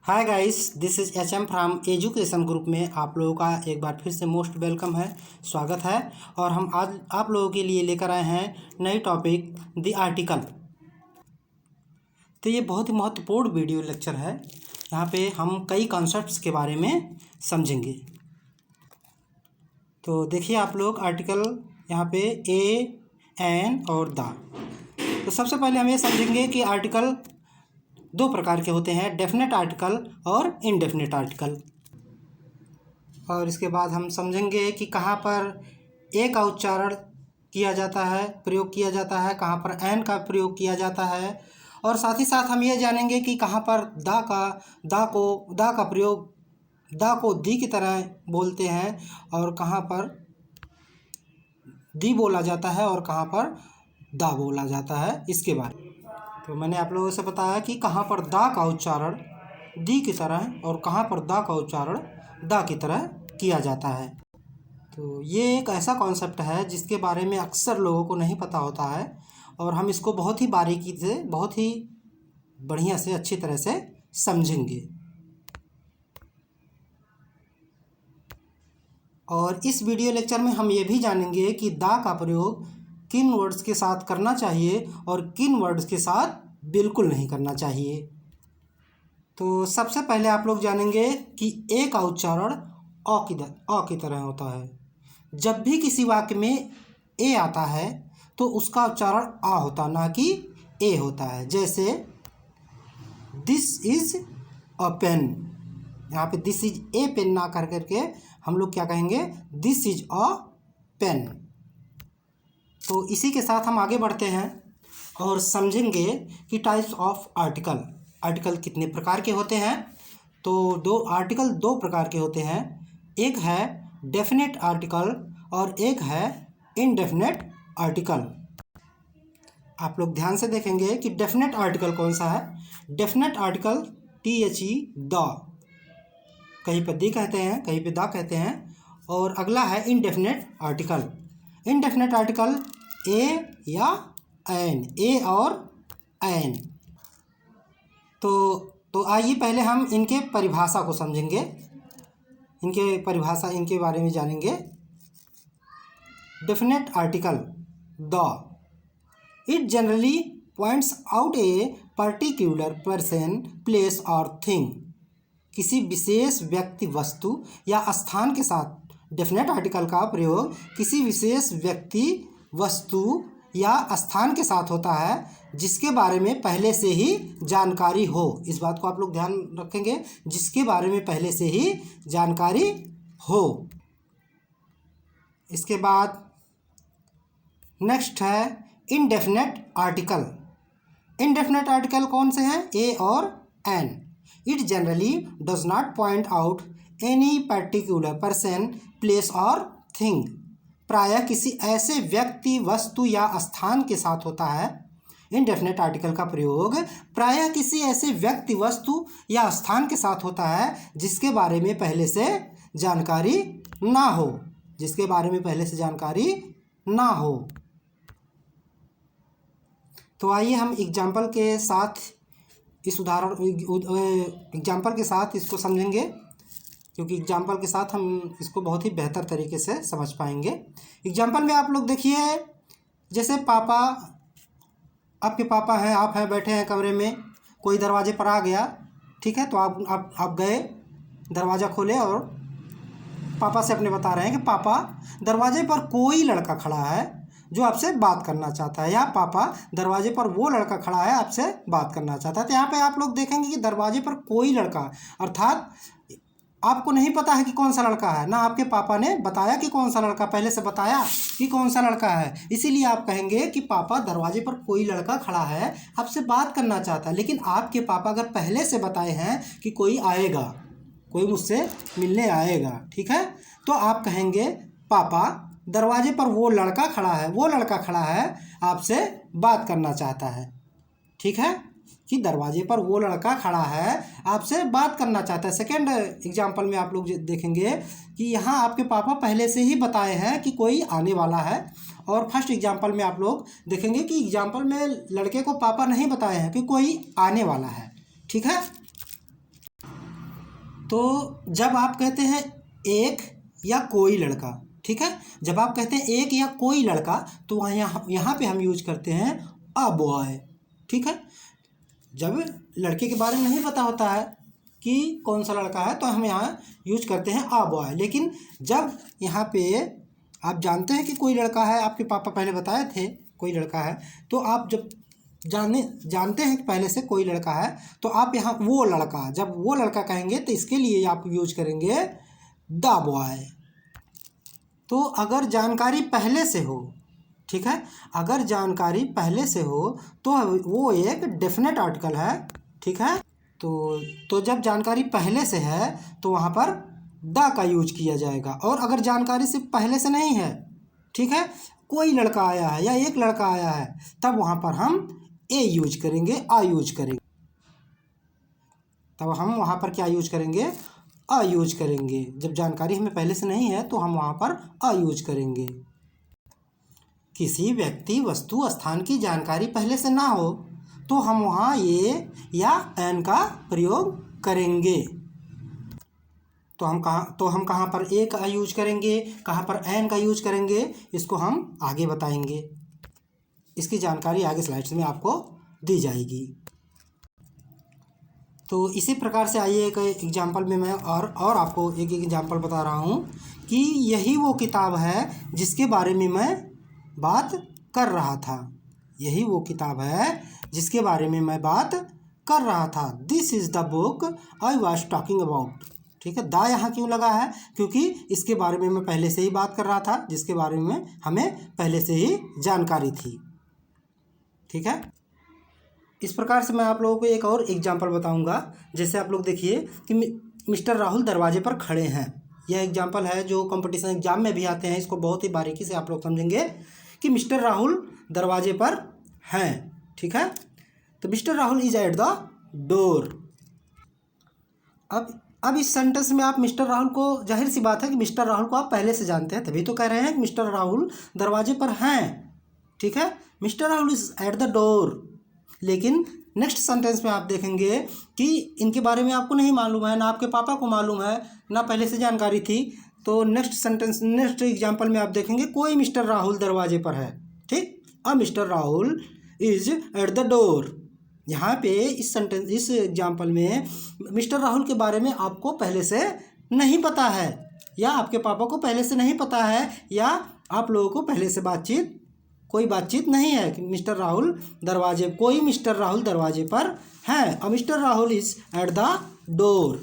Hi guys, this is HM from education group में आप लोगों का एक बार फिर से मोस्ट वेलकम है, स्वागत है। और हम आज आप लोगों के लिए लेकर आए हैं नई टॉपिक द आर्टिकल। तो ये बहुत ही महत्वपूर्ण वीडियो लेक्चर है। यहाँ पे हम कई कॉन्सेप्ट्स के बारे में समझेंगे। तो देखिए आप लोग आर्टिकल यहाँ पे ए, एन और द। तो सबसे पहले हम ये समझेंगे कि आर्टिकल दो प्रकार के होते हैं, डेफिनेट आर्टिकल और इनडेफिनेट आर्टिकल। और इसके बाद हम समझेंगे कि कहाँ पर ए का उच्चारण किया जाता है, प्रयोग किया जाता है, कहाँ पर एन का प्रयोग किया जाता है। और साथ ही साथ हम ये जानेंगे कि कहाँ पर दा का प्रयोग दा को दी की तरह बोलते हैं और कहाँ पर दी बोला जाता है और कहाँ पर दा बोला जाता है, इसके बारे में। तो मैंने आप लोगों से बताया कि कहाँ पर दा का उच्चारण दी की तरह और कहाँ पर दा का उच्चारण दा की तरह किया जाता है। तो ये एक ऐसा कॉन्सेप्ट है जिसके बारे में अक्सर लोगों को नहीं पता होता है और हम इसको बहुत ही बारीकी से, बहुत ही बढ़िया से, अच्छी तरह से समझेंगे। और इस वीडियो लेक्चर में हम ये भी जानेंगे कि दा का प्रयोग किन वर्ड्स के साथ करना चाहिए और किन वर्ड्स के साथ बिल्कुल नहीं करना चाहिए। तो सबसे पहले आप लोग जानेंगे कि ए का उच्चारण अ की तरह होता है। जब भी किसी वाक्य में ए आता है तो उसका उच्चारण आ होता, ना कि ए होता है। जैसे दिस इज अ पेन, यहाँ पे दिस इज ए पेन ना कर करके हम लोग क्या कहेंगे, दिस इज अ पेन। तो इसी के साथ हम आगे बढ़ते हैं और समझेंगे कि टाइप्स ऑफ आर्टिकल कितने प्रकार के होते हैं। तो दो प्रकार के होते हैं, एक है डेफिनेट आर्टिकल और एक है इनडेफिनेट आर्टिकल। आप लोग ध्यान से देखेंगे कि डेफिनेट आर्टिकल कौन सा है। डेफिनेट आर्टिकल THE द, कहीं पर दी कहते हैं, कहीं पे दा कहते हैं। और अगला है indefinite article. Indefinite article a या एन, ए और एन। तो आइए पहले हम इनके परिभाषा को समझेंगे, इनके बारे में जानेंगे। Definite article the, it generally points out a particular person, place और थिंग। किसी विशेष व्यक्ति, वस्तु या स्थान के साथ डेफिनेट आर्टिकल का प्रयोग किसी विशेष व्यक्ति, वस्तु या स्थान के साथ होता है जिसके बारे में पहले से ही जानकारी हो। इस बात को आप लोग ध्यान रखेंगे, जिसके बारे में पहले से ही जानकारी हो। इसके बाद नेक्स्ट है इनडेफिनेट आर्टिकल। इनडेफिनेट आर्टिकल कौन से हैं, ए और an. It generally does not point out any particular person, place और थिंग। प्रायः किसी ऐसे व्यक्ति, वस्तु या स्थान के साथ होता है। इनडेफिनेट आर्टिकल का प्रयोग प्रायः किसी ऐसे व्यक्ति, वस्तु या स्थान के साथ होता है जिसके बारे में पहले से जानकारी ना हो, तो आइए हम एग्जाम्पल के साथ इसको समझेंगे, क्योंकि एग्जाम्पल के साथ हम इसको बहुत ही बेहतर तरीके से समझ पाएंगे। एग्जाम्पल में आप लोग देखिए, जैसे आपके पापा हैं, आप हैं, बैठे हैं कमरे में, कोई दरवाजे पर आ गया, ठीक है। तो आप गए, दरवाज़ा खोले और पापा से अपने बता रहे हैं कि पापा, दरवाजे पर कोई लड़का खड़ा है जो आपसे बात करना चाहता है, या पापा, दरवाजे पर वो लड़का खड़ा है आपसे बात करना चाहता है। तो यहाँ पे आप लोग देखेंगे कि दरवाजे पर कोई लड़का, अर्थात आपको नहीं पता है कि कौन सा लड़का है, ना आपके पापा ने बताया कि कौन सा लड़का, पहले से बताया कि कौन सा लड़का है। इसीलिए आप कहेंगे कि पापा, दरवाजे पर कोई लड़का खड़ा है, आपसे बात करना चाहता है। लेकिन आपके पापा अगर पहले से बताए हैं कि कोई आएगा, कोई मुझसे मिलने आएगा, ठीक है, तो आप कहेंगे पापा, दरवाजे पर वो लड़का खड़ा है आपसे बात करना चाहता है, ठीक है, कि दरवाजे पर वो लड़का खड़ा है आपसे बात करना चाहता है। सेकेंड एग्जाम्पल में आप लोग देखेंगे कि यहाँ आपके पापा पहले से ही बताए हैं कि कोई आने वाला है। और फर्स्ट एग्जाम्पल में आप लोग देखेंगे कि एग्जाम्पल में लड़के को पापा नहीं बताए हैं कि कोई आने वाला है, ठीक है। तो जब आप कहते हैं एक या कोई लड़का, ठीक है, जब आप कहते हैं एक या कोई लड़का तो वहाँ यहाँ पे हम यूज करते हैं अ बॉय, ठीक है। जब लड़के के बारे में नहीं पता होता है कि कौन सा लड़का है तो हम यहाँ यूज करते हैं अ बॉय। लेकिन जब यहाँ पे आप जानते हैं कि कोई लड़का है, आपके पापा पहले बताए थे कोई लड़का है, तो आप जब जानते हैं कि पहले से कोई लड़का है तो आप यहाँ वो लड़का, जब वो लड़का कहेंगे तो इसके लिए आप यूज करेंगे द बॉय। तो अगर जानकारी पहले से हो, ठीक है, अगर जानकारी पहले से हो तो वो एक डेफिनेट आर्टिकल है, ठीक है। तो जब जानकारी पहले से है तो वहाँ पर द का यूज किया जाएगा। और अगर जानकारी सिर्फ पहले से नहीं है, ठीक है, कोई लड़का आया है या एक लड़का आया है, तब वहाँ पर हम ए यूज करेंगे, आ यूज करेंगे। तब हम वहाँ पर क्या यूज करेंगे, अ यूज करेंगे। जब जानकारी हमें पहले से नहीं है तो हम वहाँ पर अ यूज करेंगे। किसी व्यक्ति, वस्तु, स्थान की जानकारी पहले से ना हो तो हम वहाँ ये या एन का प्रयोग करेंगे। तो हम कहाँ पर ए का यूज करेंगे, कहाँ पर एन का यूज करेंगे, इसको हम आगे बताएंगे। इसकी जानकारी आगे स्लाइड्स में आपको दी जाएगी। तो इसी प्रकार से आइए एक एग्जाम्पल में मैं और आपको एक एग्जाम्पल बता रहा हूँ कि यही वो किताब है जिसके बारे में मैं बात कर रहा था। यही वो किताब है जिसके बारे में मैं बात कर रहा था। This is the book I was talking about, ठीक है। दा यहाँ क्यों लगा है, क्योंकि इसके बारे में मैं पहले से ही बात कर रहा था, जिसके बारे में हमें पहले से ही जानकारी थी, ठीक है। इस प्रकार से मैं आप लोगों को एक और एग्जाम्पल बताऊंगा। जैसे आप लोग देखिए कि मिस्टर राहुल दरवाजे पर खड़े हैं। यह एग्जाम्पल है जो कंपटीशन एग्जाम में भी आते हैं। इसको बहुत ही बारीकी से आप लोग समझेंगे कि मिस्टर राहुल दरवाजे पर हैं, ठीक है। तो mister Rahul is at the door. अब इस सेंटेंस में आप मिस्टर राहुल को, जाहिर सी बात है कि मिस्टर राहुल को आप पहले से जानते हैं, तभी तो कह रहे हैं कि मिस्टर राहुल दरवाजे पर हैं, ठीक है। Mister Rahul is at the door. लेकिन नेक्स्ट सेंटेंस में आप देखेंगे कि इनके बारे में आपको नहीं मालूम है, ना आपके पापा को मालूम है, ना पहले से जानकारी थी। तो नेक्स्ट एग्जाम्पल में आप देखेंगे कोई मिस्टर राहुल दरवाजे पर है, ठीक। अब mister Rahul is at the door. यहाँ पे इस एग्जाम्पल में मिस्टर राहुल के बारे में आपको पहले से नहीं पता है, या आपके पापा को पहले से नहीं पता है, या आप लोगों को पहले से कोई बातचीत नहीं है कि कोई मिस्टर राहुल दरवाजे पर है। और mister Rahul is at the door,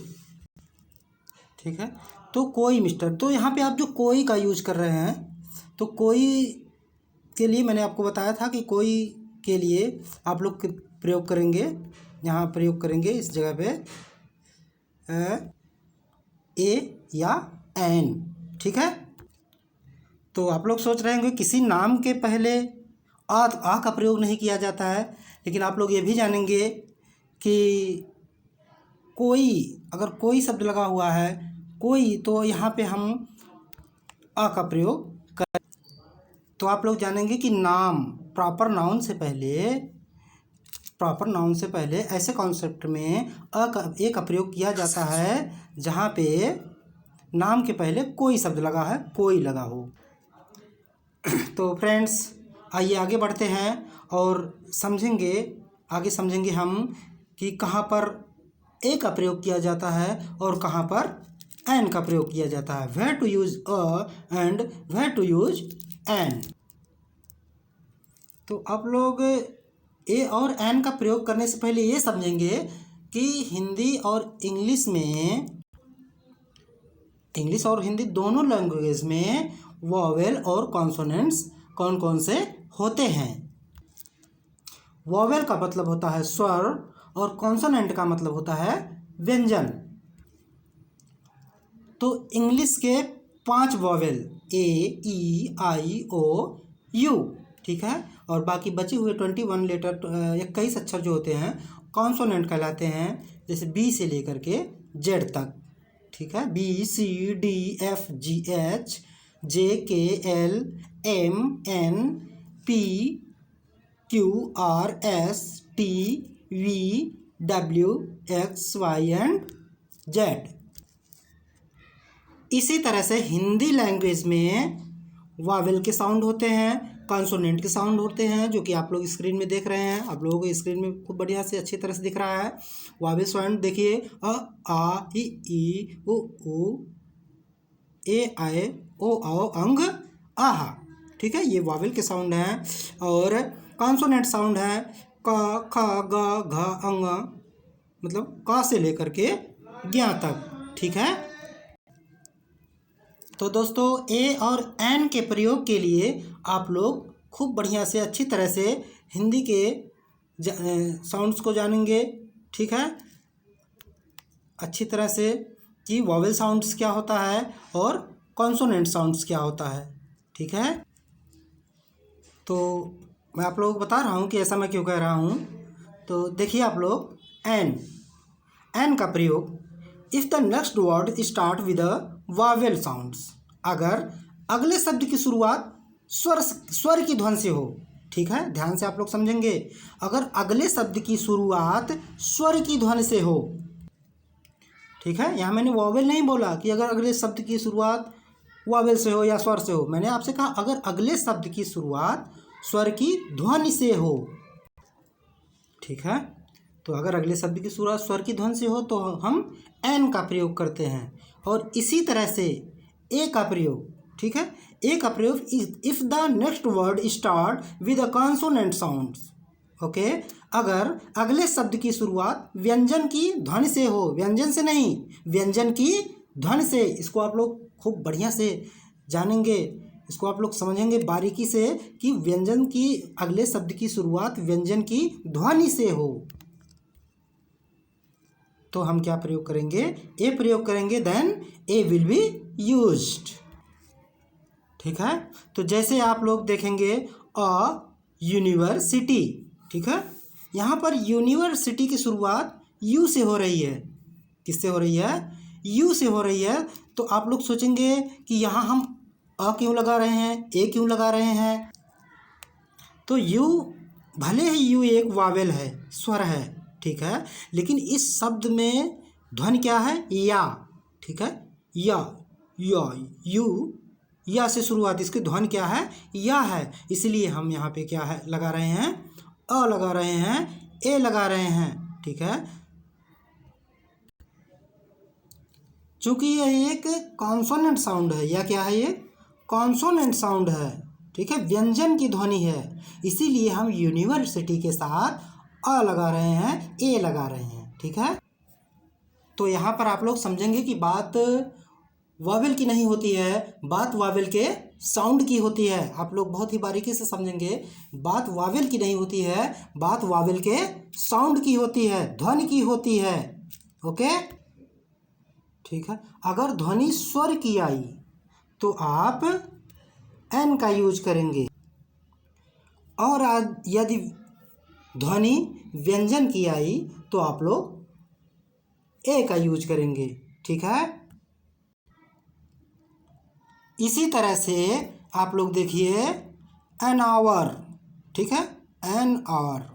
ठीक है। तो कोई मिस्टर, तो यहाँ पे आप जो कोई का यूज कर रहे हैं, तो कोई के लिए मैंने आपको बताया था कि कोई के लिए आप लोग प्रयोग करेंगे, यहाँ प्रयोग करेंगे इस जगह पे ए या एन, ठीक है। तो आप लोग सोच रहे होंगे किसी नाम के पहले आ का प्रयोग नहीं किया जाता है, लेकिन आप लोग ये भी जानेंगे कि अगर कोई शब्द लगा हुआ है कोई, तो यहाँ पे हम आ का प्रयोग कर। तो आप लोग जानेंगे कि नाम, प्रॉपर नाउन से पहले ऐसे कॉन्सेप्ट में ए का प्रयोग किया जाता है जहाँ पे नाम के पहले कोई शब्द लगा है, कोई लगा हो। तो फ्रेंड्स आइए आगे बढ़ते हैं और समझेंगे हम कि कहाँ पर ए का प्रयोग किया जाता है और कहाँ पर एन का प्रयोग किया जाता है। Where to use a and where to use an. तो आप लोग ए और एन का प्रयोग करने से पहले ये समझेंगे कि हिंदी और हिंदी दोनों लैंग्वेज में वॉवेल और कॉन्सोनेंट्स कौन कौन से होते हैं। वॉवेल का मतलब होता है स्वर और कॉन्सोनेंट का मतलब होता है व्यंजन। तो इंग्लिश के 5 vowel A, E, I, O, you, ठीक है। और बाकी बचे हुए 21 लेटर 21 अक्षर जो होते हैं कॉन्सोनेंट कहलाते हैं, जैसे बी से लेकर के जेड तक, ठीक है। B, C, D, F, G, H, J, K, L, M, N, P, Q, R, S, T, V, W, X, Y and Z, इसी तरह से हिंदी लैंग्वेज में वावेल के साउंड होते हैं, कॉन्सोनेंट के साउंड होते हैं, जो कि आप लोग स्क्रीन में देख रहे हैं। आप लोगों को स्क्रीन में खूब बढ़िया से अच्छी तरह से दिख रहा है। वावेल साउंड देखिए, अ, आ, ई, उ, ए, आए, ओ, औ, अंग, आहा। ठीक है, ये वावेल के साउंड हैं। और कॉन्सोनेंट साउंड है क, ख, ग, घ, अंग, मतलब क से लेकर के ज्ञ तक। ठीक है, तो दोस्तों ए और एन के प्रयोग के लिए आप लोग खूब बढ़िया से अच्छी तरह से हिंदी के साउंड्स को जानेंगे। ठीक है, अच्छी तरह से कि वॉवेल साउंड्स क्या होता है और कॉन्सोनेंट साउंड्स क्या होता है। ठीक है, तो मैं आप लोगों को बता रहा हूँ कि ऐसा मैं क्यों कह रहा हूँ। तो देखिए आप लोग, एन का प्रयोग, if the next word start with a Wavell sounds, अगर अगले शब्द की शुरुआत स्वर की ध्वनि से हो। ठीक है, ध्यान से आप लोग समझेंगे। अगर अगले शब्द की शुरुआत स्वर की ध्वनि से हो। ठीक है, यहाँ मैंने वावेल नहीं बोला कि अगर अगले शब्द की शुरुआत वावेल से हो या स्वर से हो। मैंने आपसे कहा अगर अगले शब्द की शुरुआत स्वर की ध्वनि से हो। ठीक है, तो अगर अगले शब्द की शुरुआत स्वर की ध्वनि से हो तो हम एन का प्रयोग करते हैं। और इसी तरह से ए का प्रयोग। ठीक है, ए का प्रयोग, if the next word start with a consonant sounds. Okay, अगर अगले शब्द की शुरुआत व्यंजन की ध्वनि से हो, व्यंजन से नहीं, व्यंजन की ध्वनि से। इसको आप लोग खूब बढ़िया से जानेंगे, इसको आप लोग समझेंगे बारीकी से कि व्यंजन की अगले शब्द की शुरुआत व्यंजन की ध्वनि से हो तो हम क्या प्रयोग करेंगे, ए प्रयोग करेंगे, then a will be used. ठीक है, तो जैसे आप लोग देखेंगे अ यूनिवर्सिटी। ठीक है, यहाँ पर यूनिवर्सिटी की शुरुआत यू से हो रही है। किससे हो रही है, यू से हो रही है। तो आप लोग सोचेंगे कि यहाँ हम अ क्यों लगा रहे हैं, ए क्यों लगा रहे हैं। तो यू, भले ही यू एक वावेल है, स्वर है। ठीक है, लेकिन इस शब्द में ध्वनि क्या है, या। ठीक है, या यू, या से शुरुआत, इसकी ध्वनि क्या है, या है। इसलिए हम यहाँ पे क्या है लगा रहे हैं, अ लगा रहे हैं, ए लगा रहे हैं। ठीक है, चूंकि यह एक कॉन्सोनेंट साउंड है, या क्या है, ये कॉन्सोनेंट साउंड है। ठीक है, व्यंजन की ध्वनि है, इसीलिए हम यूनिवर्सिटी के साथ अ लगा रहे हैं, ए लगा रहे हैं। ठीक है, तो यहाँ पर आप लोग समझेंगे कि बात वावेल की नहीं होती है, बात वावेल के साउंड की होती है। आप लोग बहुत ही बारीकी से समझेंगे, बात वावेल की नहीं होती है, बात वावेल के साउंड की होती है, ध्वनि की होती है। ओके, ठीक है, अगर ध्वनि स्वर की आई तो आप एन का यूज करेंगे, और यदि ध्वनि व्यंजन की आई तो आप लोग ए का यूज करेंगे। ठीक है, इसी तरह से आप लोग देखिए एन आवर। ठीक है, एन आवर,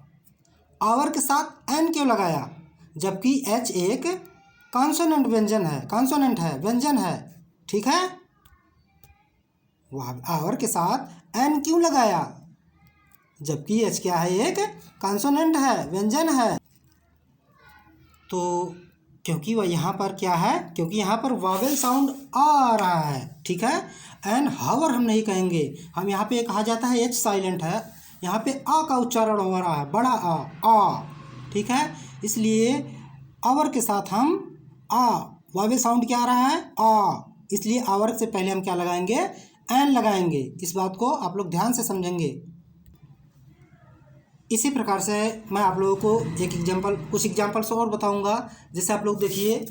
आवर के साथ एन क्यों लगाया, जबकि एच एक कॉन्सोनेंट व्यंजन है, कॉन्सोनेंट है, व्यंजन है। ठीक है, वह आवर के साथ एन क्यों लगाया, जबकि एच क्या है, एक कॉन्सोनेंट है, व्यंजन है। तो क्योंकि वह यहाँ पर क्या है, क्योंकि यहाँ पर वावेल साउंड आ रहा है। ठीक है, एन हावर हम नहीं कहेंगे, हम यहाँ पे कहा जाता है एच साइलेंट है, यहाँ पे आ का उच्चारण हो रहा है, बड़ा आ। ठीक है, इसलिए आवर के साथ हम आ, वावेल साउंड क्या आ रहा है, आ, इसलिए आवर से पहले हम क्या लगाएंगे, एन लगाएंगे। इस बात को आप लोग ध्यान से समझेंगे। इसी प्रकार से मैं आप लोगों को कुछ एग्जांपल्स और बताऊंगा। जैसे आप लोग देखिए,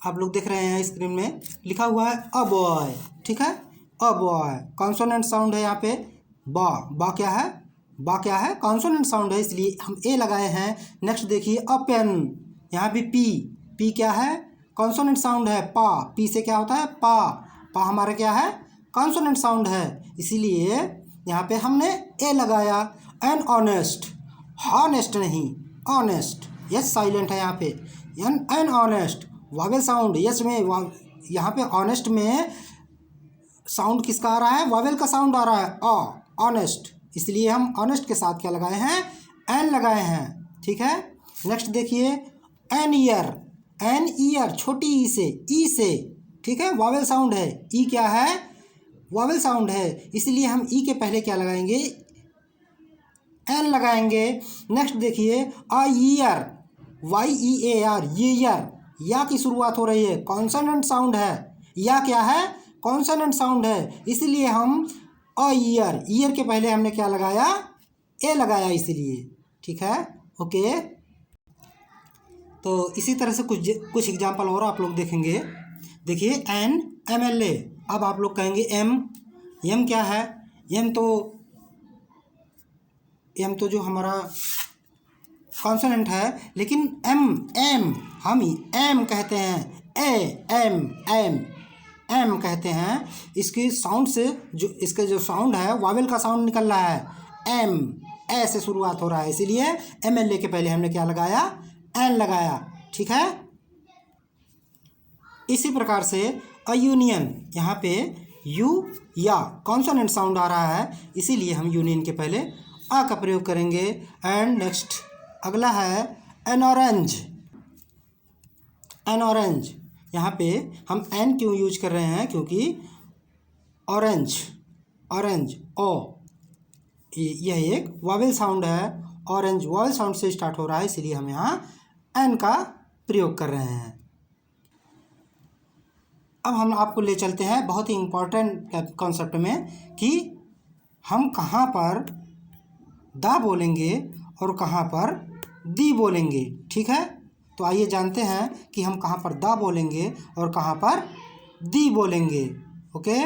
आप लोग देख रहे हैं स्क्रीन में लिखा हुआ है अ बॉय। ठीक है, अ बॉय कॉन्सोनेंट साउंड है यहाँ पे, बा क्या है, बा क्या है, कॉन्सोनेंट साउंड है, इसलिए हम ए लगाए हैं। नेक्स्ट देखिए अ पेन, यहाँ पे पी क्या है, कॉन्सोनेंट साउंड है, पी से क्या होता है, पा हमारा क्या है, कॉन्सोनेंट साउंड है, इसीलिए यहाँ पे हमने ए लगाया। एन ऑनेस्ट, हॉनेस्ट नहीं, ऑनेस्ट, यस साइलेंट है यहाँ पे, an honest Wavell sound, yes में यहाँ पे ऑनेस्ट में साउंड किसका आ रहा है, वावेल का साउंड आ रहा है ऑनेस्ट, इसलिए हम ऑनेस्ट के साथ क्या लगाए हैं, एन लगाए हैं। ठीक है, नेक्स्ट देखिए एन ईयर छोटी ई से, ठीक है, वावेल साउंड है, ई क्या है, वावेल साउंड है, इसलिए हम ई के पहले क्या लगाएंगे, एन लगाएंगे। नेक्स्ट देखिए अ ईयर, YEAR, ईयर, या की शुरुआत हो रही है, कॉन्सोनेंट साउंड है, या क्या है, कॉन्सोनेंट साउंड है, इसलिए हम अ ईयर के पहले हमने क्या लगाया, ए लगाया, इसलिए। ठीक है, ओके। तो इसी तरह से कुछ एग्जांपल और आप लोग देखेंगे। देखिए MLA, अब आप लोग कहेंगे एम क्या है, एम तो जो हमारा कॉन्सोनेंट है, लेकिन एम हम एम कहते हैं, एम कहते हैं, इसकी साउंड से जो इसका जो साउंड है, वावेल का साउंड निकल रहा है, एम से शुरुआत हो रहा है, इसीलिए MLA के पहले हमने क्या लगाया, एन लगाया। ठीक है, इसी प्रकार से अ यूनियन, यहाँ पे यू या कॉन्सोनेंट साउंड आ रहा है, इसीलिए हम यूनियन के पहले आ का प्रयोग करेंगे। एंड नेक्स्ट अगला है एन ऑरेंज, यहाँ पे हम एन क्यों यूज कर रहे हैं, क्योंकि ऑरेंज यह एक वावेल साउंड है, ऑरेंज वावेल साउंड से स्टार्ट हो रहा है, इसीलिए हम यहाँ एन का प्रयोग कर रहे हैं। अब हम आपको ले चलते हैं बहुत ही इम्पोर्टेंट कॉन्सेप्ट में कि हम कहाँ पर दा बोलेंगे और कहाँ पर दी बोलेंगे। ठीक है, तो आइए जानते हैं कि हम कहाँ पर दा बोलेंगे और कहाँ पर दी बोलेंगे। ओके,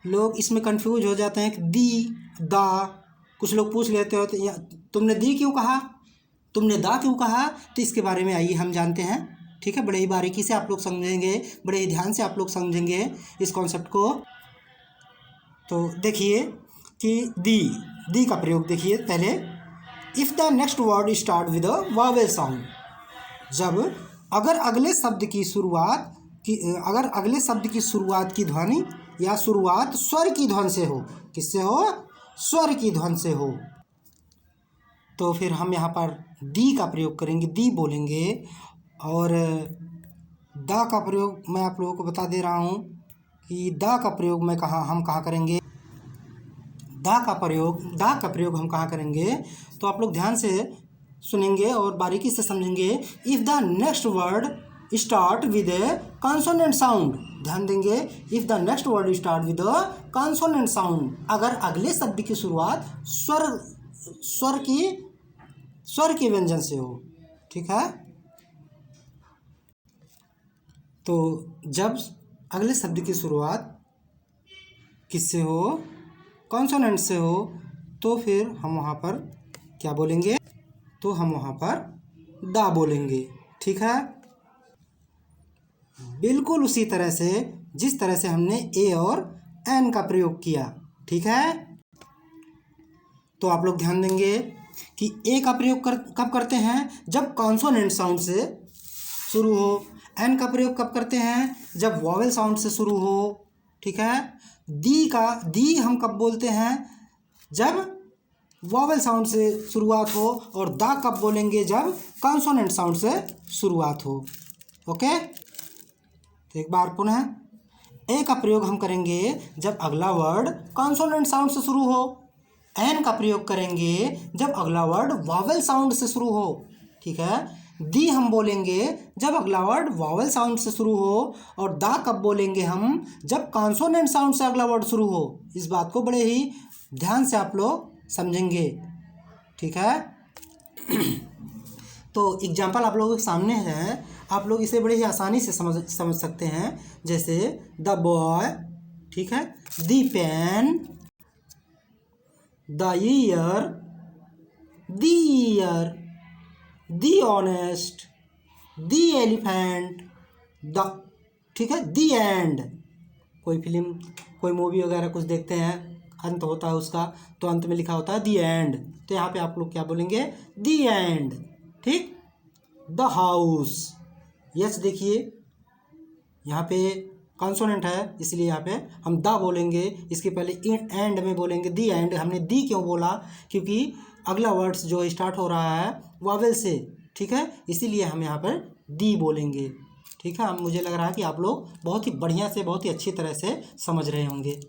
लोग इसमें कंफ्यूज हो जाते हैं कि दी दा, कुछ लोग पूछ लेते हो तो तुमने दी क्यों कहा, तुमने दा क्यों कहा, तो इसके बारे में आइए हम जानते हैं। ठीक है, बड़े ही बारीकी से आप लोग समझेंगे, बड़े ही ध्यान से आप लोग समझेंगे इस कॉन्सेप्ट को। तो देखिए कि दी का प्रयोग देखिए पहले, if the next word start with a Wavell sound, जब अगर अगले शब्द की शुरुआत की ध्वनि या शुरुआत स्वर की ध्वनि से हो, किससे हो, स्वर की ध्वनि से हो, तो फिर हम यहाँ पर दी का प्रयोग करेंगे, दी बोलेंगे। और दा का प्रयोग मैं आप लोगों को बता दे रहा हूँ कि दा का प्रयोग हम कहाँ करेंगे, दा का प्रयोग हम कहाँ करेंगे, तो आप लोग ध्यान से सुनेंगे और बारीकी से समझेंगे। If the next word start with A consonant sound, ध्यान देंगे, if the next word start with a consonant sound, अगर अगले शब्द की शुरुआत स्वर की व्यंजन से हो। ठीक है, तो जब अगले शब्द की शुरुआत किससे हो, कॉन्सोनेंट से हो, तो फिर हम वहाँ पर क्या बोलेंगे, तो हम वहाँ पर दा बोलेंगे। ठीक है, बिल्कुल उसी तरह से जिस तरह से हमने ए और एन का प्रयोग किया। ठीक है, तो आप लोग ध्यान देंगे कि ए का प्रयोग कब करते हैं, जब कॉन्सोनेंट साउंड से शुरू हो, एन का प्रयोग कब करते हैं, जब वॉवेल साउंड से शुरू हो। ठीक है, दी हम कब बोलते हैं, जब वॉवेल साउंड से शुरुआत हो, और दा कब बोलेंगे, जब कॉन्सोनेंट साउंड से शुरुआत हो। ओके, तो एक बार पुनः ए का प्रयोग हम करेंगे जब अगला वर्ड कॉन्सोनेंट साउंड से शुरू हो, एन का प्रयोग करेंगे जब अगला वर्ड वॉवेल साउंड से शुरू हो। ठीक है, दी हम बोलेंगे जब अगला वर्ड वॉवेल साउंड से शुरू हो, और दा कब बोलेंगे हम, जब कॉन्सोनेंट साउंड से अगला वर्ड शुरू हो। इस बात को बड़े ही ध्यान से आप लोग समझेंगे। ठीक है, तो एग्जाम्पल आप लोगों के सामने है, आप लोग इसे बड़े ही आसानी से समझ सकते हैं। जैसे द बॉय, ठीक है, the pen, the year, the honest, the elephant, ठीक है, द एंड। कोई फिल्म, कोई मूवी वगैरह कुछ देखते हैं, अंत होता है उसका, तो अंत में लिखा होता है द एंड, तो यहाँ पे आप लोग क्या बोलेंगे, द एंड। ठीक, द हाउस, यस देखिए, यहाँ पे कॉन्सोनेंट है इसलिए यहाँ पे हम द बोलेंगे। इसके पहले एंड में बोलेंगे दी एंड। हमने दी क्यों बोला? क्योंकि अगला वर्ड्स जो स्टार्ट हो रहा है वावेल से, ठीक है, इसीलिए हम यहाँ पर दी बोलेंगे। ठीक है, अब मुझे लग रहा है कि आप लोग बहुत ही बढ़िया से, बहुत ही अच्छी तरह से समझ रहे होंगे।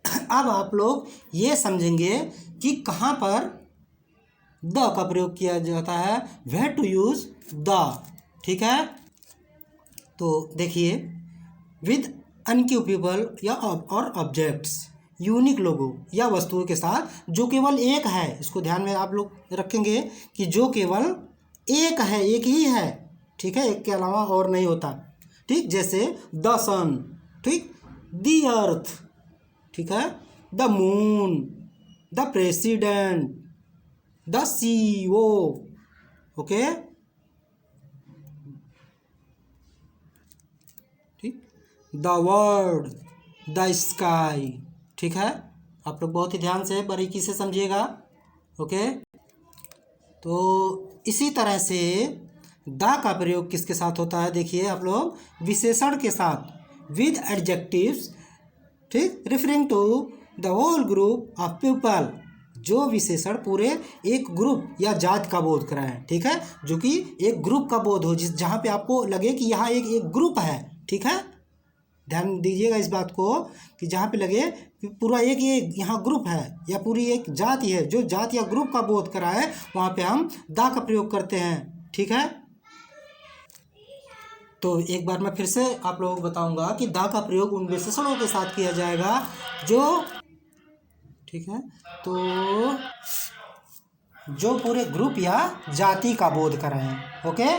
अब आप लोग ये समझेंगे कि कहाँ पर द का प्रयोग किया जाता है, वेयर टू यूज द। ठीक है, तो देखिए, विद अनक्यूपेबल या और ऑब्जेक्ट्स, यूनिक लोगों या वस्तुओं के साथ जो केवल एक है। इसको ध्यान में आप लोग रखेंगे कि जो केवल एक है, एक ही है, ठीक है, एक के अलावा और नहीं होता। ठीक, जैसे द सन, ठीक, द अर्थ, ठीक है, the moon, the president, the CEO, okay, ठीक, द वर्ल्ड, द स्काई। ठीक है, आप लोग बहुत ही ध्यान से, बारीकी से समझिएगा। ओके, तो इसी तरह से द का प्रयोग किसके साथ होता है? देखिए आप लोग, विशेषण के साथ, विद एडजेक्टिव्स, ठीक, referring to the whole group of people, जो विशेषण पूरे एक ग्रुप या जात का बोध कराएं। ठीक है, जो कि एक ग्रुप का बोध हो, जहाँ पे आपको लगे कि यहाँ एक ग्रुप है। ठीक है, ध्यान दीजिएगा इस बात को कि जहाँ पे लगे कि पूरा एक ये यहाँ ग्रुप है या पूरी एक जाति है, जो जात या ग्रुप का बोध कराए, वहाँ पे हम द का प्रयोग करते हैं। ठीक है, तो एक बार मैं फिर से आप लोगों को बताऊंगा कि द का प्रयोग उन विशेषणों के साथ किया जाएगा जो, ठीक है, तो जो पूरे ग्रुप या जाति का बोध कराएं। ओके,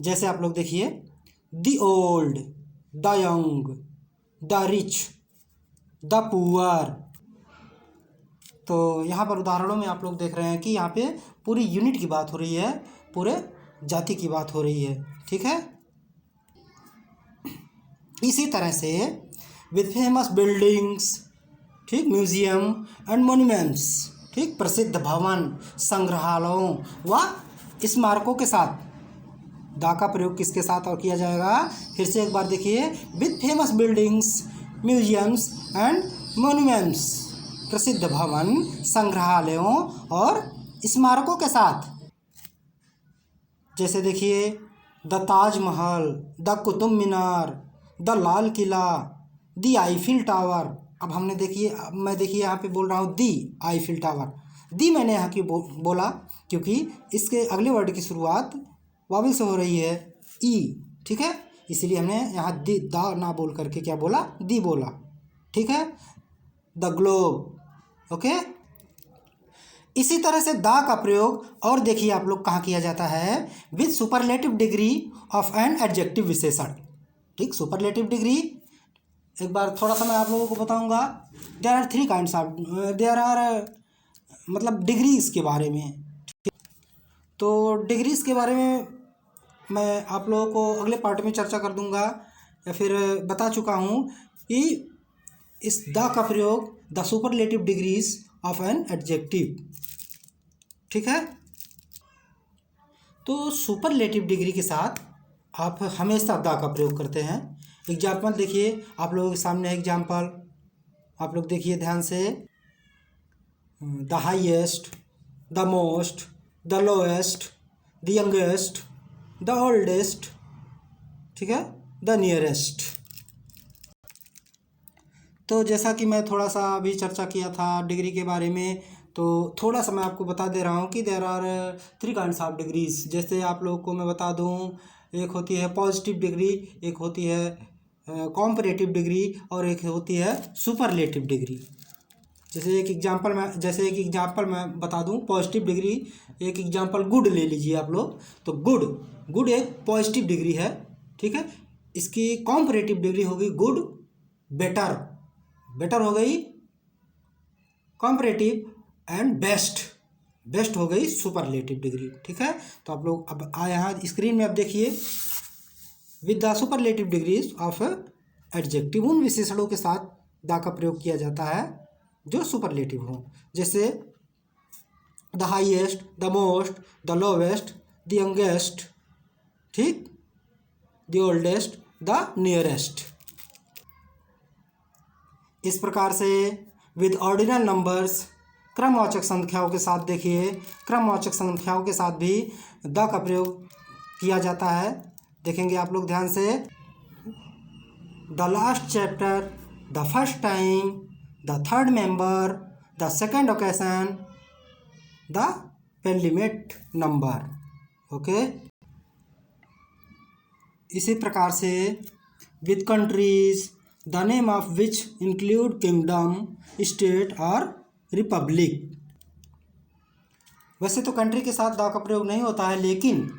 जैसे आप लोग देखिए, the old, the young, the rich, the poor. तो यहाँ पर उदाहरणों में आप लोग देख रहे हैं कि यहाँ पे पूरी यूनिट की बात हो रही है, पूरे जाति की बात हो रही है। ठीक है, इसी तरह से विद फेमस बिल्डिंग्स, ठीक, म्यूजियम एंड मॉन्यूमेंट्स, ठीक, प्रसिद्ध भवन, संग्रहालयों व स्मारकों के साथ द का प्रयोग किसके साथ और किया जाएगा? फिर से एक बार देखिए, with famous buildings, museums and monuments, प्रसिद्ध भवन, संग्रहालयों और स्मारकों के साथ। जैसे देखिए, the Taj Mahal, the Qutub Minar, the Lal Qila, the Eiffel tower. अब हमने देखिए, मैं देखिए यहाँ पे बोल रहा हूँ दी आईफिल टावर। दी मैंने यहाँ की बोला क्योंकि इसके अगले वर्ड की शुरुआत वावल से हो रही है, ई। ठीक है, इसीलिए हमने यहाँ दी दा ना बोल करके क्या बोला? दी बोला। ठीक है, द ग्लोब। ओके, इसी तरह से द का प्रयोग और देखिए आप लोग कहाँ किया जाता है? With superlative degree of an adjective विशेषण। ठीक, सुपरलेटिव डिग्री एक बार थोड़ा सा मैं आप लोगों को बताऊंगा। There are 3 kinds of, there are मतलब डिग्रीज के बारे में। तो डिग्रीज के बारे में मैं आप लोगों को अगले पार्ट में चर्चा कर दूंगा, या फिर बता चुका हूँ कि इस द का प्रयोग, the superlative degrees of an adjective. ठीक है, तो सुपरलेटिव डिग्री के साथ आप हमेशा द का प्रयोग करते हैं। एग्जाम्पल देखिए, आप लोगों के सामने एग्जाम्पल आप लोग देखिए ध्यान से। The highest, the most, the lowest, the youngest, the oldest, ठीक है, द नियरेस्ट। तो जैसा कि मैं थोड़ा सा अभी चर्चा किया था डिग्री के बारे में, तो थोड़ा सा मैं आपको बता दे रहा हूँ कि there are 3 kinds of degrees. जैसे आप लोगों को मैं बता दूँ, एक होती है पॉजिटिव डिग्री, एक होती है कॉम्परेटिव डिग्री, और एक होती है सुपरलेटिव डिग्री। जैसे एक एग्जांपल मैं बता दूं, पॉजिटिव डिग्री, एक एग्जांपल गुड ले लीजिए आप लोग। तो गुड एक पॉजिटिव डिग्री है। ठीक है, इसकी कॉम्परेटिव डिग्री होगी गुड, बेटर हो गई कॉम्परेटिव, एंड बेस्ट हो गई सुपरलेटिव डिग्री। ठीक है, तो आप लोग अब यहाँ स्क्रीन में अब देखिए, with the superlative degrees of adjective, उन विशेषणों के साथ द का प्रयोग किया जाता है जो सुपरलेटिव हो। जैसे the highest, the most, the lowest, the youngest, ठीक, द ओल्डेस्ट, द नियरेस्ट। इस प्रकार से विद ऑर्डिनल नंबर्स, क्रमवाचक संख्याओं के साथ देखिए, क्रमवाचक संख्याओं के साथ भी द का प्रयोग किया जाता है। देखेंगे आप लोग ध्यान से, the last chapter, the first time, the third member, the second occasion, the penultimate number. Okay, इसी प्रकार से with countries, the name of which include kingdom, state और रिपब्लिक। वैसे तो कंट्री के साथ द का प्रयोग नहीं होता है, लेकिन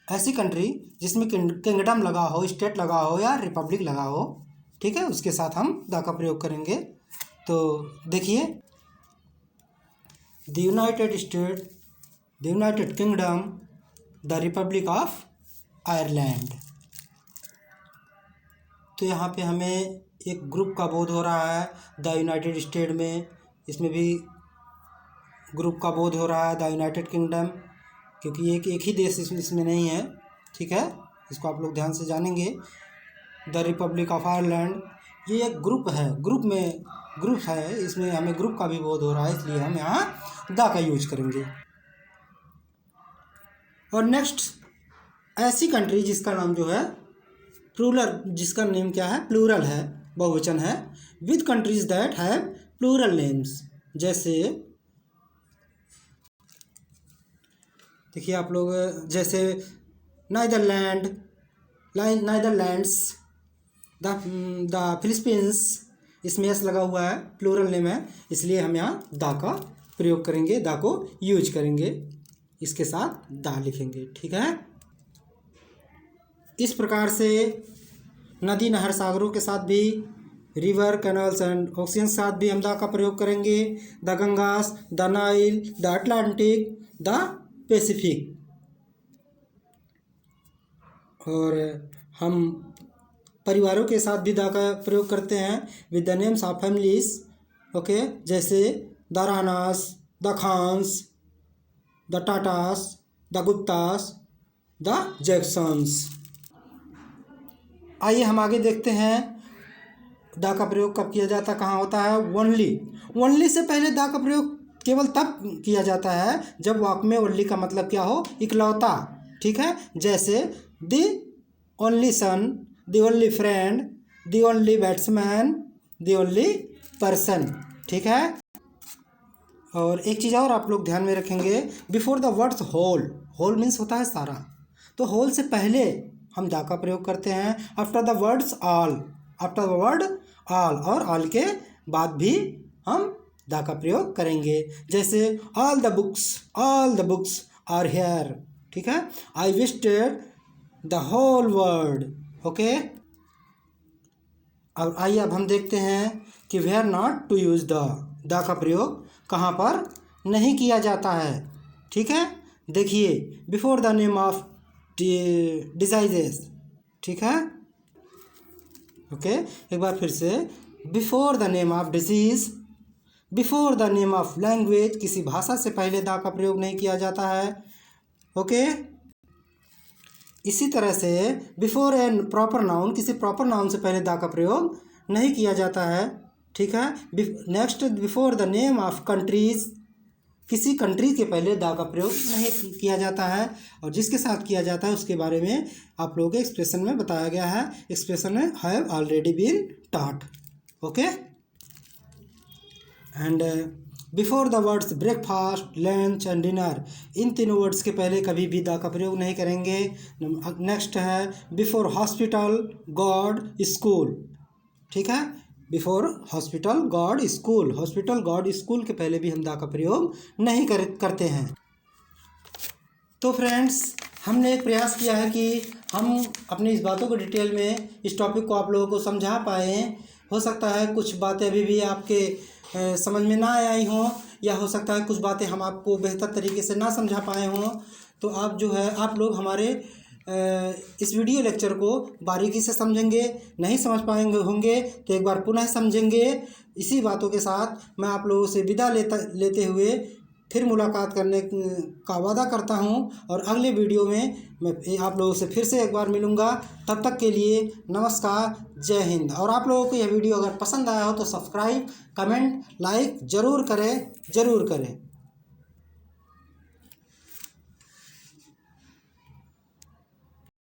ऐसी कंट्री जिसमें किंगडम लगा हो, स्टेट लगा हो या रिपब्लिक लगा हो, ठीक है, उसके साथ हम द का प्रयोग करेंगे। तो देखिए, the United state, the United kingdom, the Republic of Ireland. तो यहाँ पे हमें एक ग्रुप का बोध हो रहा है द यूनाइटेड स्टेट में, इसमें भी ग्रुप का बोध हो रहा है द यूनाइटेड किंगडम, क्योंकि एक ही देश इसमें नहीं है, ठीक है, इसको आप लोग ध्यान से जानेंगे। द रिपब्लिक ऑफ आयरलैंड, ये एक ग्रुप है, ग्रुप है, इसमें हमें ग्रुप का भी बोध हो रहा है, इसलिए हम यहाँ द का यूज करेंगे। और नेक्स्ट, ऐसी कंट्री जिसका नाम जो है प्लूरल, जिसका नेम क्या है, प्लूरल है, बहुवचन है। With countries that have plural names, जैसे देखिए आप लोग, जैसे नीदरलैंड्स, द फिलीपींस, इसमें एस लगा हुआ है, प्लूरल नेम है, इसलिए हम यहाँ द का प्रयोग करेंगे, द को यूज करेंगे, इसके साथ द लिखेंगे, ठीक है। इस प्रकार से नदी, नहर, सागरों के साथ भी, रिवर, कैनल्स एंड ओशियन के साथ भी हम द का प्रयोग करेंगे। The Gangas, the Nile, the Atlantic, the Pacific. और हम परिवारों के साथ भी द का प्रयोग करते हैं with the names of families, okay, जैसे the Ranas, the Khans, the Tatas, the Guptas, the Jacksons. आइए हम आगे देखते हैं द का प्रयोग कब किया जाता है, कहाँ होता है। ओनली से पहले द का प्रयोग केवल तब किया जाता है जब वाक्य में ओनली का मतलब क्या हो, इकलौता, ठीक है, जैसे the only son, the only friend, the only batsman, the only person, ठीक है। और एक चीज़ और आप लोग ध्यान में रखेंगे, before the words whole means होता है सारा, तो होल से पहले हम द का प्रयोग करते हैं। After the words all, after the word all, और ऑल के बाद भी हम द का प्रयोग करेंगे, जैसे all the books are here, ठीक है, I visited the whole world, okay. अब आइए अब हम देखते हैं कि we are not to use the का प्रयोग कहाँ पर नहीं किया जाता है, ठीक है। देखिए, before the name of diseases, ठीक है, ओके, एक बार फिर से, before the name of disease, before the name of language, किसी भाषा से पहले द का प्रयोग नहीं किया जाता है, ओके। इसी तरह से बिफोर ए प्रॉपर नाउन, किसी प्रॉपर नाउन से पहले द का प्रयोग नहीं किया जाता है, ठीक है। Next, before the name of countries, किसी कंट्री के पहले द का प्रयोग नहीं किया जाता है, और जिसके साथ किया जाता है उसके बारे में आप लोगों के एक्सप्रेशन में बताया गया है, एक्सप्रेशन में have already been taught, okay. And before the words breakfast, lunch and dinner, इन तीनों वर्ड्स के पहले कभी भी द का प्रयोग नहीं करेंगे। नेक्स्ट है बिफोर हॉस्पिटल, गॉड, स्कूल, ठीक है, before hospital, God, school, hospital, God, school के पहले भी हम द का प्रयोग नहीं करते हैं। तो फ्रेंड्स, हमने एक प्रयास किया है कि हम अपनी इस बातों को डिटेल में, इस टॉपिक को आप लोगों को समझा पाएँ। हो सकता है कुछ बातें अभी भी आपके समझ में ना आई हों, या हो सकता है कुछ बातें हम आपको बेहतर तरीके से ना समझा पाए हों, तो आप जो है, आप लोग हमारे इस वीडियो लेक्चर को बारीकी से समझेंगे। नहीं समझ पाएंगे होंगे तो एक बार पुनः समझेंगे। इसी बातों के साथ मैं आप लोगों से विदा लेते हुए फिर मुलाकात करने का वादा करता हूँ और अगले वीडियो में मैं आप लोगों से फिर से एक बार मिलूँगा। तब तक के लिए नमस्कार, जय हिंद। और आप लोगों को यह वीडियो अगर पसंद आया हो तो सब्सक्राइब, कमेंट, लाइक ज़रूर करें।